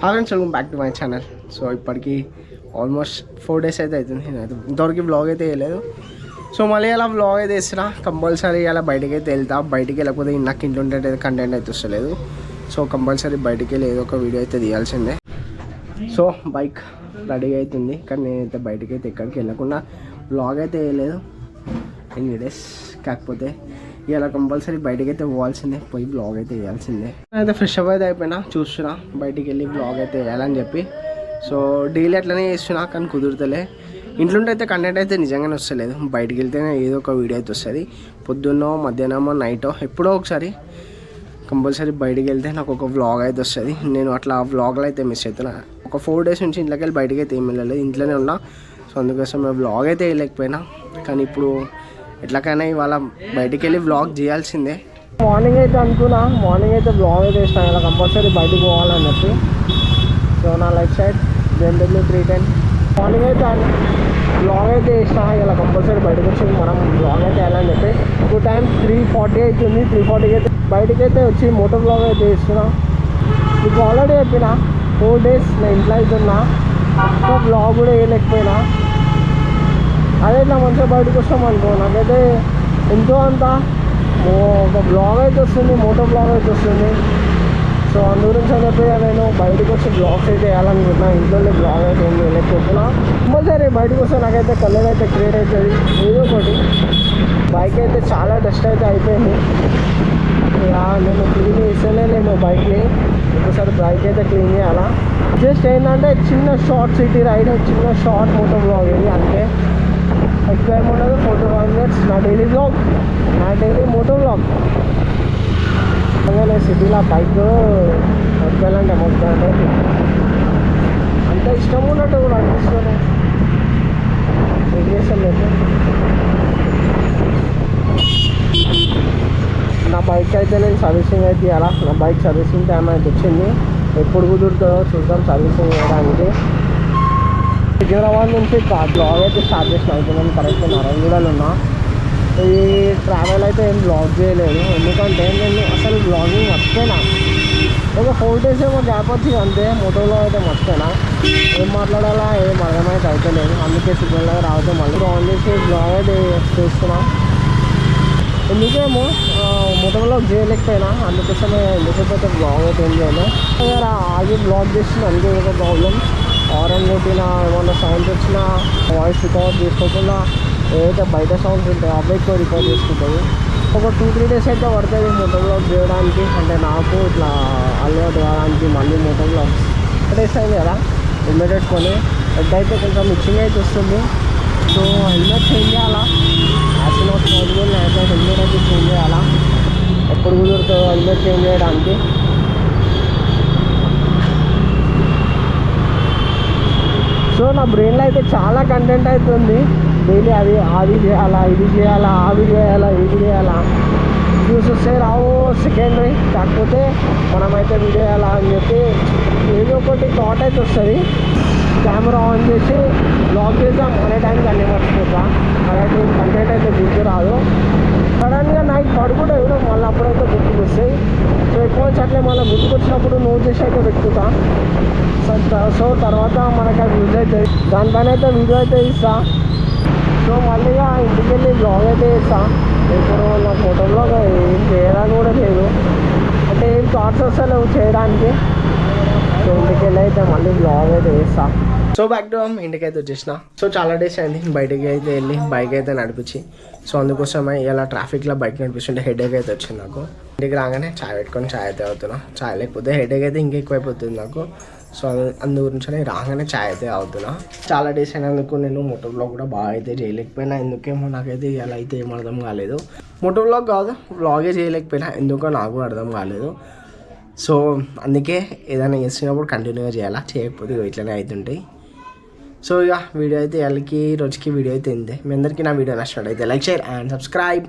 Friends, welcome back to my channel. So ఇప్పటికి almost 4 days అయితే అవుతుంది. నేనైతే ఇంతవరకు బ్లాగ్ అయితే వేయలేదు. సో మళ్ళీ అలా బ్లాగ్ అయితే వేస్తున్నా. కంపల్సరీ అలా బయటకి అయితే వెళ్తా. బయటికి వెళ్ళకపోతే నాకు ఇంట్లో ఉంటే కంటెంట్ అయితే వస్తలేదు. సో కంపల్సరీ బయటికి వెళ్ళి ఏదో ఒక వీడియో అయితే తీయాల్సిందే. సో బైక్ రెడీ అవుతుంది, కానీ నేనైతే బయటకి అయితే ఎక్కడికి వెళ్ళకుండా బ్లాగ్ అయితే వేయలేదు ఎన్ని డేస్. కాకపోతే ఇలా కంపల్సరీ బయటకి అయితే పోవాల్సిందే, పోయి బ్లాగ్ అయితే వేయాల్సిందే. అయితే ఫ్రెష్ అప్ అయితే అయిపోయినా, చూస్తున్నా బయటికి వెళ్ళి బ్లాగ్ అయితే వేయాలని చెప్పి. సో డైలీ అట్లనే చేస్తున్నా, కానీ కుదురుతలే. ఇంట్లో అయితే కంటెంట్ అయితే నిజంగానే వస్తలేదు. బయటికి వెళ్తేనే ఏదో ఒక వీడియో అయితే వస్తుంది. పొద్దున్నో మధ్యాహ్నమో నైటో ఎప్పుడో ఒకసారి కంపల్సరీ బయటికి వెళ్తే నాకు ఒక వ్లాగ్ అయితే వస్తుంది. నేను అట్లా వ్లాగ్లో అయితే మిస్ అవుతున్నా. ఒక 4 days నుంచి ఇంట్లోకి వెళ్ళి బయటకి అయితే ఏం వెళ్ళలేదు, ఇంట్లోనే ఉన్నా. సో అందుకోసం మేము వ్లాగ్ అయితే వేయలేకపోయినా, కానీ ఇప్పుడు ఎట్లాకైనా ఇవాళ బయటికి వెళ్ళి వ్లాగ్ చేయాల్సిందే. మార్నింగ్ అయితే అనుకున్నా, మార్నింగ్ అయితే వ్లాగ్ అయితే వేసినా ఇలా కంపల్సరీ బయటకు పోవాలని చెప్పి. సో నా లెఫ్ట్ సైడ్ BMW 310 మార్నింగ్ అయితే వ్లాగ్ అయితే వేసినా ఇలా కంపల్సరీ బయటకు వచ్చి మనం వ్లాగ్ అయితే వేయాలని చెప్పి. ఇప్పుడు టైం 3:40 అవుతుంది. 3:40 అయితే బయటకి అయితే వచ్చి మోటార్ వ్లాగ్ అయితే వేస్తున్నా. మీకు ఆల్రెడీ చెప్పిన 4 days నేను ఇంట్లో అయితే ఉన్నా, ఒక్క వ్లాగ్ కూడా వేయలేకపోయినా. అదే ఇట్లా మంచిగా బయటకు వస్తాం అనుకో, నాకైతే ఎంతో అంత ఒక బ్లాగ్ అయితే వస్తుంది, మోటో బ్లాగ్ అయితే వస్తుంది. సో అందు గురించి అని చెప్పి నేను బయటకు వచ్చి బ్లాగ్స్ అయితే వేయాలనుకుంటున్నా. ఇంట్లోనే బ్లాగ్ అయితే ఏం వేయలేకపోతున్నా. కంపల్సరీ బయటకు వస్తే నాకైతే కలర్ అయితే క్రియేట్ అవుతుంది ఏదో ఒకటి. బైక్ అయితే చాలా డస్ట్ అయితే అయిపోయింది. నేను క్లీన్ చేస్తేనే నేను బైక్ని ఒకసారి బైక్ అయితే క్లీన్ చేయాలా. జస్ట్ ఏంటంటే చిన్న షార్ట్ సిటీ రైడ్, చిన్న షార్ట్ మోటో బ్లాగ్ ఇది అంతే. ఎక్కువ ఏముండదు, 4-5 minutes నా డైలీ బ్లాగ్, నా డైలీ మోటో బ్లాగ్. నేను సిటీలో బైక్ మొత్తాలంటే అంత ఇష్టం ఉన్నట్టు కూడా అనిపిస్తుంది. ఏం చేస్తాం లేదు. నా బైక్ అయితే నేను సర్వీసింగ్ అయితే ఇవ్వాలా. నా బైక్ సర్వీసింగ్ టైం అయితే వచ్చింది. ఎప్పుడు కుదురుతుందో చూద్దాం సర్వీసింగ్ చేయడానికి. హైదరాబాద్ నుంచి బ్లాగ్ అయితే స్టార్ట్ చేసిన. అయితే నేను కరెక్ట్గా నారాయణగూడలో ఉన్నా. ఈ ట్రావెల్ అయితే ఏం బ్లాగ్ చేయలేదు, ఎందుకంటే నేను అసలు బ్లాగింగ్ మర్చిపోయినా. ఒక 4 days ఏమో గ్యాప్ వచ్చింది అంతే. మోటోలో అయితే మర్చిపోయినా, ఏం మాట్లాడాలా ఏం అర్థమైతే అవుతలేదు. అందుకే సిగ్నల్ దగ్గర రావద్దు. మళ్ళీ ఆన్ చేసి బ్లాగ్ అయితే చేస్తున్నా. ఎందుకేమో మోటోలో చేయలేకపోయినా, అందుకోసమే ఎందుకైతే బ్లాగ్ అయితే ఏం చేయలేదు. ఆగి బ్లాగ్ చేస్తుంది అందుకే ఒక ప్రాబ్లం. హారన్ కొట్టినా, ఏమన్నా సౌండ్స్ వచ్చినా వాయిస్ రికార్డ్ చేసుకోకుండా ఏదైతే బయట సౌండ్స్ ఉంటాయో అవి ఎక్కువ రికార్డ్ చేసుకుంటుంది. ఒక 2-3 days అయితే పడుతుంది మోటో బ్లాగ్ చేయడానికి. అంటే నాకు ఇట్లా అలవాటు కావడానికి. మళ్ళీ మోటో బ్లాగ్స్ డేస్ అయింది కదా హెల్మెట్ పెట్టుకొని. హెడ్ అయితే కొంచెం మిక్సింగ్ అయితే వస్తుంది. సో హెల్మెట్ చేంజ్ చేయాలా, యాజ్ నాట్ పాసిబుల్ అయితే హెల్మెట్ అయితే చేంజ్ చేయాలా. ఎప్పుడు కుదురుతుందో హెల్మెట్ చేంజ్ చేయడానికి. సో నా బ్రెయిన్లో అయితే చాలా కంటెంట్ అవుతుంది. డైలీ అది చేయాలా, ఇది చేయాలా, అవి చేయాలా, ఇది చేయాలా. వ్యూస్ వస్తే రావు సెకండరీ. కాకపోతే మనమైతే వీడియో చేయాలా అని చెప్పి ఏదో ఒకటి థాట్ అయితే వస్తుంది. కెమెరా ఆన్ చేసి బ్లాగ్ చేద్దాం అనే టైంకి అన్నీ మర్చిపోతా. అలాంటి కంటెంట్ అయితే గుర్తు రాదు. సడన్గా నైట్ పడుకుంటే కూడా మళ్ళీ అప్పుడైతే గుర్తుకు వస్తాయి. సో ఎక్కువ అట్లే మళ్ళీ గుర్తుకొచ్చినప్పుడు నోట్ చేసి అయితే పెట్టుకుంటా. సో తర్వాత మనకు అది యూజ్ అవుతుంది. దానిపైన అయితే వీడియో అయితే ఇస్తా. సో మళ్ళీ ఇంటికి వెళ్ళి బ్లాగ్ అయితే ఇస్తా. ఇప్పుడు నా ఫోటో బ్లాగ్ ఏం చేయడానికి కూడా లేదు, అంటే ఏం థాట్స్ వస్తలేవు చేయడానికి. సో ఇంటికి వెళ్ళి అయితే మళ్ళీ బ్లాగ్ అయితే వేస్తా. సో బ్యాక్ టు ఇంటికి అయితే వచ్చేసిన. సో చాలా డేస్ అయింది బయటకి అయితే వెళ్ళి బైక్ అయితే నడిపించి. సో అందుకోసమే ఇలా ట్రాఫిక్లో బైక్ నడిపిస్తుంటే హెడేక్ అయితే వచ్చింది నాకు. ఇంటికి రాగానే చాయ్ పెట్టుకొని చాయ్ అయితే అవుతున్నా. చాయ్ లేకపోతే హెడేక్ అయితే ఇంకెక్కువైపోతుంది నాకు. సో అందు గురించి రాగానే చాయ్ అయితే అవుతున్నా. చాలా డేస్ అయినందుకు నేను మోటో బ్లాగ్ కూడా బాగా అయితే చేయలేకపోయినా. ఎందుకేమో నాకైతే ఇలా అయితే ఏం అర్థం కాలేదు. మోటో బ్లాగ్ కాదు, బ్లాగే చేయలేకపోయినా. ఎందుకో నాకు అర్థం కాలేదు. సో అందుకే ఏదైనా చేస్తున్నప్పుడు కంటిన్యూగా చేయాలా, చేయకపోతే ఇట్లనే అవుతుంటాయి. సో ఇక వీడియో అయితే వాళ్ళకి రోజుకి వీడియో అయితే ఇంతే. మీ అందరికీ నా వీడియో నచ్చినట్లయితే లైక్, షేర్ అండ్ సబ్స్క్రైబ్.